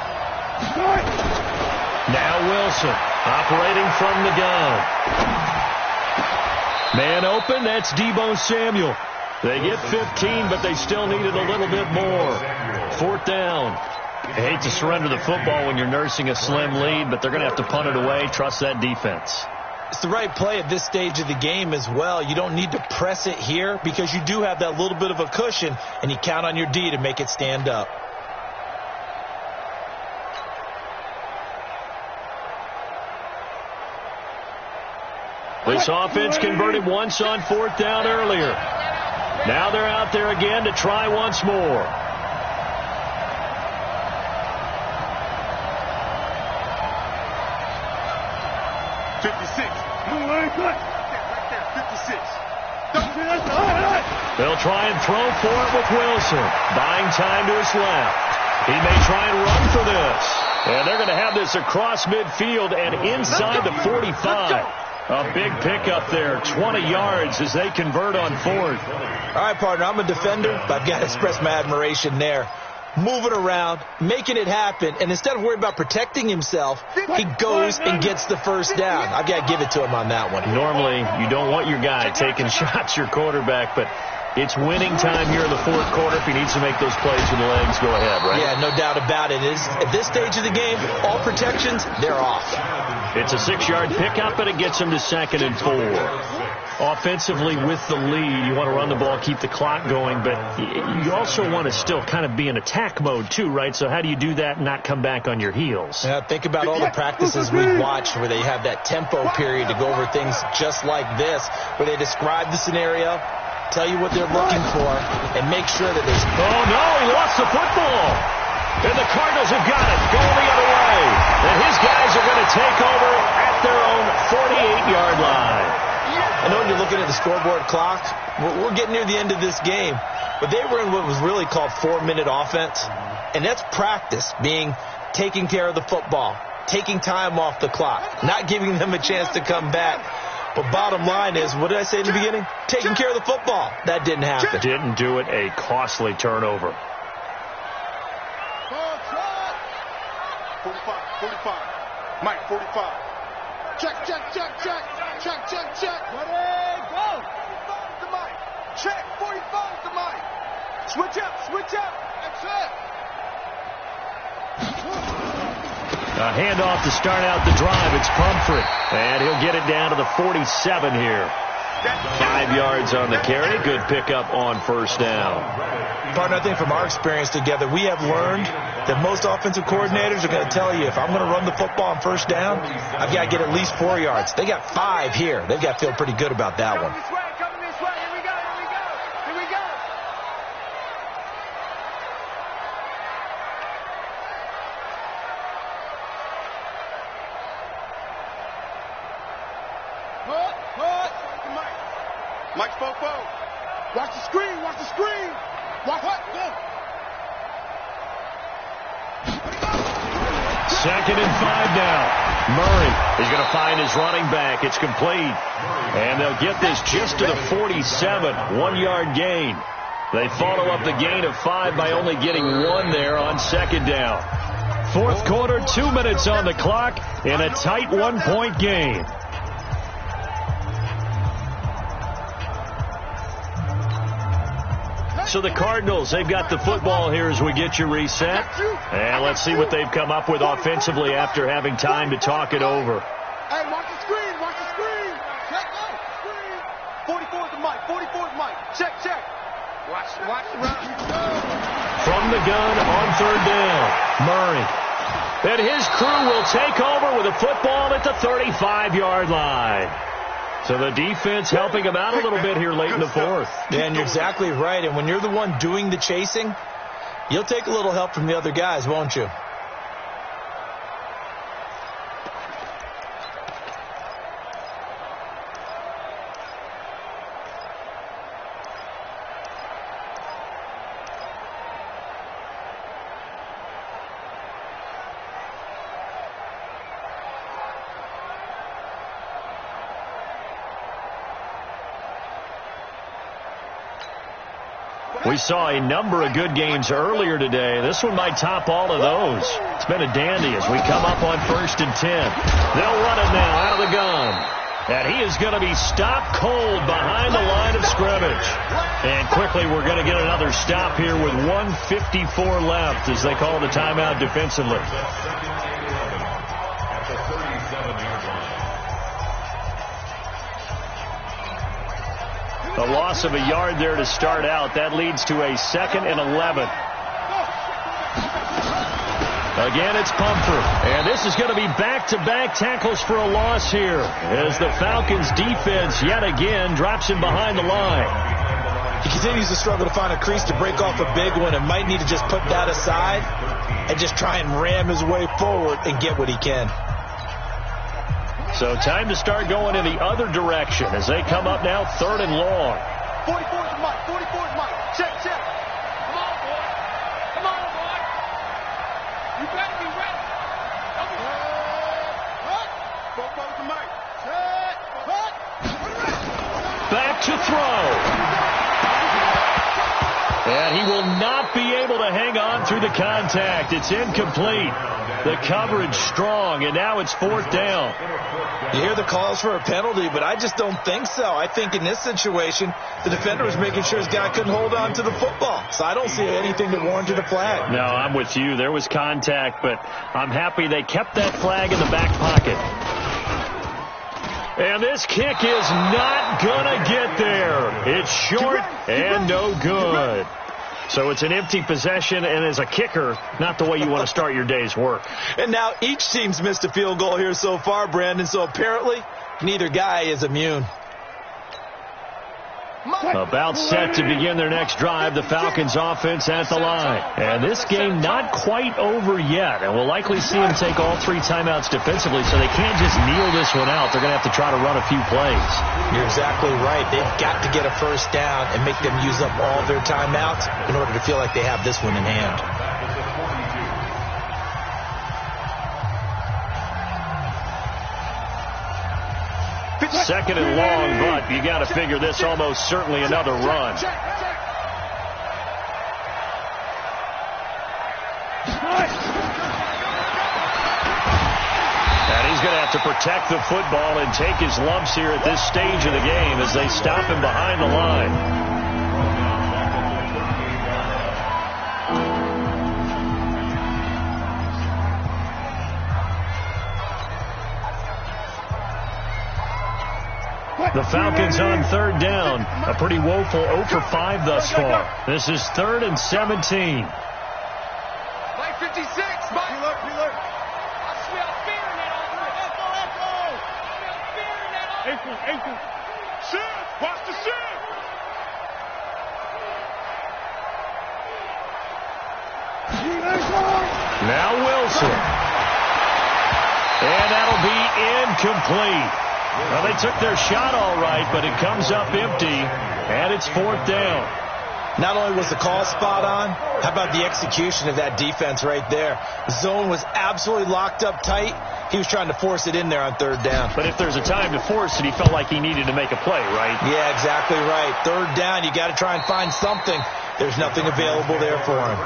Now Wilson, operating from the gun. Man open, that's Deebo Samuel. They get 15, but they still needed a little bit more. Fourth down. I hate to surrender the football when you're nursing a slim lead, but they're going to have to punt it away. Trust that defense. It's the right play at this stage of the game as well. You don't need to press it here because you do have that little bit of a cushion, and you count on your D to make it stand up. This offense converted once on fourth down earlier. Now they're out there again to try once more. They'll try and throw for it with Wilson. Buying time to his left. He may try and run for this. And they're going to have this across midfield and inside the 45. A big pickup there, 20 yards as they convert on fourth. All right, partner, I'm a defender, but I've got to express my admiration there. Moving around, making it happen, and instead of worrying about protecting himself, he goes and gets the first down. I've got to give it to him on that one. Normally, you don't want your guy taking shots, your quarterback, but It's winning time here in the fourth quarter. If he needs to make those plays with the legs, go ahead, right? Yeah, no doubt about it. At this stage of the game, all protections, they're off. It's a 6-yard pickup, and it gets him to 2nd and 4. Offensively, with the lead, you want to run the ball, keep the clock going, but you also want to still kind of be in attack mode too, right? So how do you do that and not come back on your heels? Yeah, think about all the practices we've watched where they have that tempo period to go over things just like this, where they describe the scenario, tell you what they're looking for, and make sure that there's... Oh, no, he lost the football. And the Cardinals have got it, going the other way. And his guys are going to take over at their own 48-yard line. I know you're looking at the scoreboard clock. We're getting near the end of this game. But they were in what was really called 4-minute offense. And that's practice, being taking care of the football, taking time off the clock, not giving them a chance to come back. But bottom line is, what did I say in the beginning? Taking care of the football. That didn't happen. Didn't do it. A costly turnover. 45. Mike, 45. Check. Ready, go. 45 to Mike. Check, 45 to Mike. Switch up. That's it. A handoff to start out the drive. It's Pumphrey. And he'll get it down to the 47 here. 5 yards on the carry. Good pickup on first down. Partner, I think from our experience together, we have learned that most offensive coordinators are going to tell you, if I'm going to run the football on first down, I've got to get at least 4 yards. They got 5 here. They've got to feel pretty good about that one. Coming this way. Here we go. Mike spoke forward. Watch the screen. Watch what? Go. 2nd and 5 now. Murray is going to find his running back. It's complete. And they'll get this just to the 47. 1-yard gain. They follow up the gain of 5 by only getting 1 there on 2nd down. Fourth quarter, 2 minutes on the clock in a tight 1-point game. So the Cardinals, they've got the football here as we get you reset. And let's see what they've come up with offensively after having time to talk it over. Hey, watch the screen. Check out. Screen. 44 to Mike. Check. Watch the run. From the gun on 3rd down, Murray. And his crew will take over with a football at the 35-yard line. So the defense helping him out a little bit here late in the fourth. Yeah, and you're exactly right. And when you're the one doing the chasing, you'll take a little help from the other guys, won't you? We saw a number of good games earlier today. This one might top all of those. It's been a dandy as we come up on 1st and 10. They'll run it now out of the gun. And he is going to be stopped cold behind the line of scrimmage. And quickly we're going to get another stop here with 1:54 left as they call the timeout defensively. A loss of a yard there to start out. That leads to a 2nd and 11. Again, it's Pumphrey. And this is going to be back-to-back tackles for a loss here as the Falcons' defense yet again drops him behind the line. He continues to struggle to find a crease to break off a big one and might need to just put that aside and just try and ram his way forward and get what he can. So time to start going in the other direction as they come up now 3rd and long. 44 to Mike. Check. Come on, boy. You better be ready. Both to Mike. Check. Back to throw. And he will not be able to hang on through the contact. It's incomplete. The coverage strong, and now it's 4th down. You hear the calls for a penalty, but I just don't think so. I think in this situation, the defender was making sure his guy couldn't hold on to the football. So I don't see anything that warranted a flag. No, I'm with you. There was contact, but I'm happy they kept that flag in the back pocket. And this kick is not going to get there. It's short and no good. So it's an empty possession, and as a kicker, not the way you want to start your day's work. And now each team's missed a field goal here so far, Brandon, so apparently neither guy is immune. About set to begin their next drive, the Falcons offense at the line. And this game not quite over yet, and we'll likely see them take all 3 timeouts defensively, so they can't just kneel this one out. They're going to have to try to run a few plays. You're exactly right. They've got to get a first down and make them use up all their timeouts in order to feel like they have this one in hand. Second and long, but you got to figure this almost certainly another run. And he's going to have to protect the football and take his lumps here at this stage of the game as they stop him behind the line. The Falcons on 3rd down. A pretty woeful 0 for 5 thus far. This is 3rd and 17. Mike 56, Mike. Reload. I smell fear in that offense. Echo. I smell fear in that offense. Ankle. Shift. Watch the shift. Now Wilson. And that'll be incomplete. Well, they took their shot all right, but it comes up empty, and it's 4th down. Not only was the call spot on, how about the execution of that defense right there? The zone was absolutely locked up tight. He was trying to force it in there on 3rd down. But if there's a time to force it, he felt like he needed to make a play, right? Yeah, exactly right. 3rd down, you got to try and find something. There's nothing available there for him.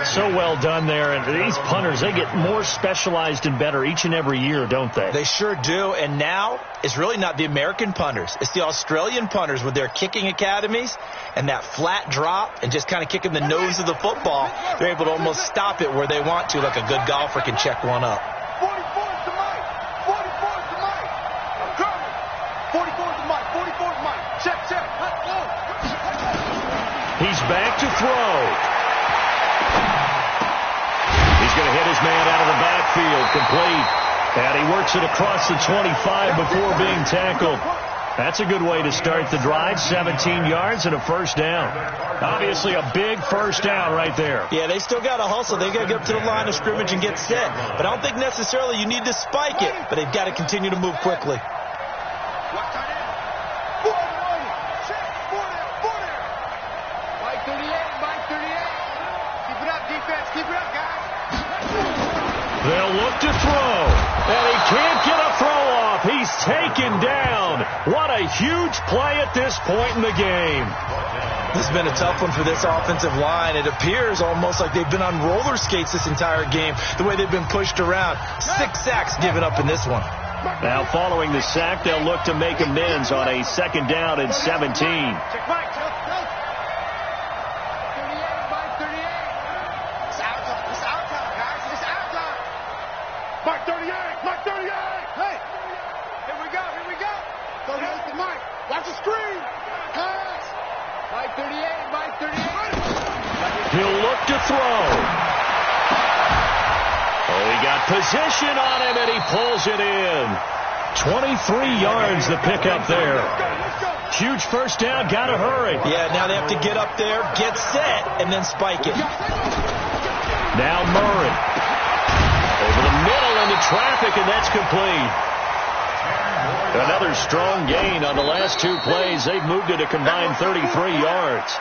So well done there. And these punters, they get more specialized and better each and every year, don't they? They sure do. And now it's really not the American punters. It's the Australian punters with their kicking academies and that flat drop and just kind of kicking the nose of the football. They're able to almost stop it where they want to, like a good golfer can check one up. 44 to Mike. 44 to Mike. I'm coming. 44 to Mike. 44 to Mike. Check. Let's go. He's back to throw. He's going to hit his man out of the backfield, complete. And he works it across the 25 before being tackled. That's a good way to start the drive. 17 yards and a first down. Obviously a big first down right there. Yeah, they still got to hustle. They got to get up to the line of scrimmage and get set. But I don't think necessarily you need to spike it. But they've got to continue to move quickly. They'll look to throw, and he can't get a throw off. He's taken down. What a huge play at this point in the game. This has been a tough one for this offensive line. It appears almost like they've been on roller skates this entire game, the way they've been pushed around. 6 sacks given up in this one. Now following the sack, they'll look to make amends on a 2nd down and 17. Mike 38! Hey! Here we go! Go ahead to Mike. Watch the screen! Pass! Mike 38! He'll look to throw. Oh, he got position on him, and he pulls it in. 23 yards the pickup there. Huge first down, gotta hurry. Yeah, now they have to get up there, get set, and then spike it. Now Murray. Over the middle into traffic, and that's complete. Another strong gain on the last 2 plays. They've moved it a combined 33 yards.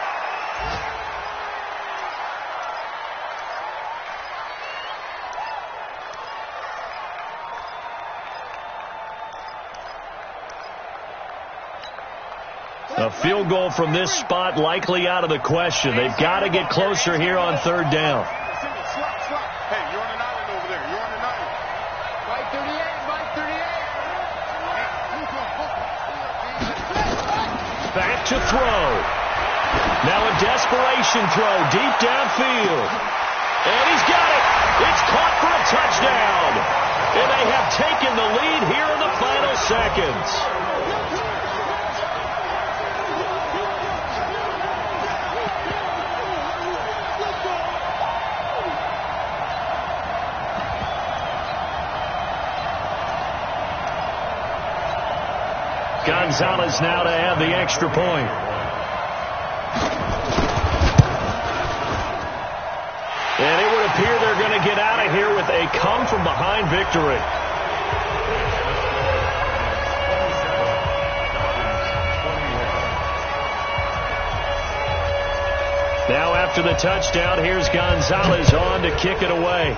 A field goal from this spot likely out of the question. They've got to get closer here on third down. Hey, you're on an island over there. You're on an island. Mike 38, Mike 38. Back to throw. Now a desperation throw deep downfield. And he's got it. It's caught for a touchdown. And they have taken the lead here in the final seconds. Gonzalez now to add the extra point. And it would appear they're going to get out of here with a come-from-behind victory. Now after the touchdown, here's Gonzalez on to kick it away.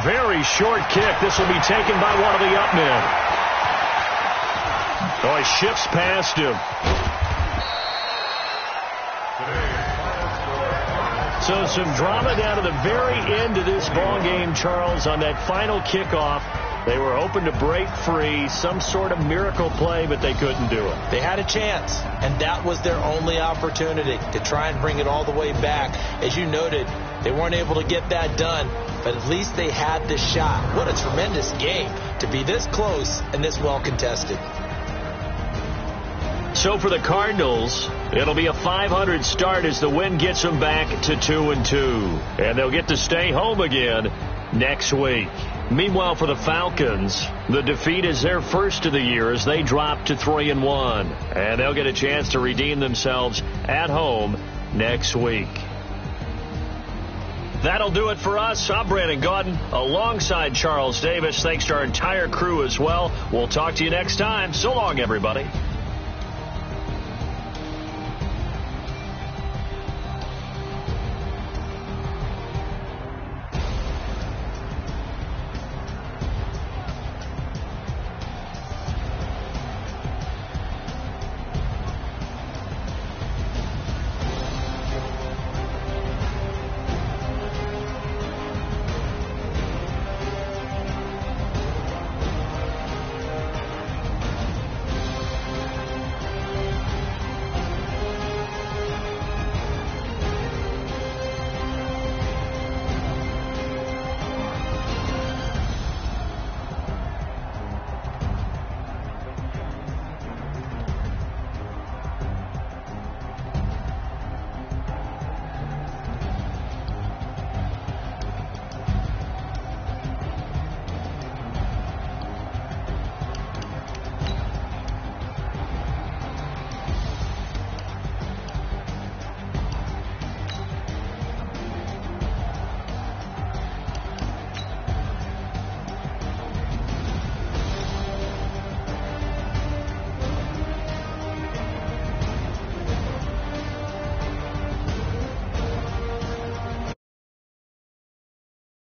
Very short kick. This will be taken by one of the up men. Oh, he shifts past him. So some drama down to the very end of this ball game, Charles, on that final kickoff. They were hoping to break free, some sort of miracle play, but they couldn't do it. They had a chance, and that was their only opportunity to try and bring it all the way back. As you noted, they weren't able to get that done, but at least they had the shot. What a tremendous game to be this close and this well contested. So for the Cardinals, it'll be a .500 start as the win gets them back to 2-2. And they'll get to stay home again next week. Meanwhile, for the Falcons, the defeat is their first of the year as they drop to 3-1. And they'll get a chance to redeem themselves at home next week. That'll do it for us. I'm Brandon Gaudin alongside Charles Davis. Thanks to our entire crew as well. We'll talk to you next time. So long, everybody.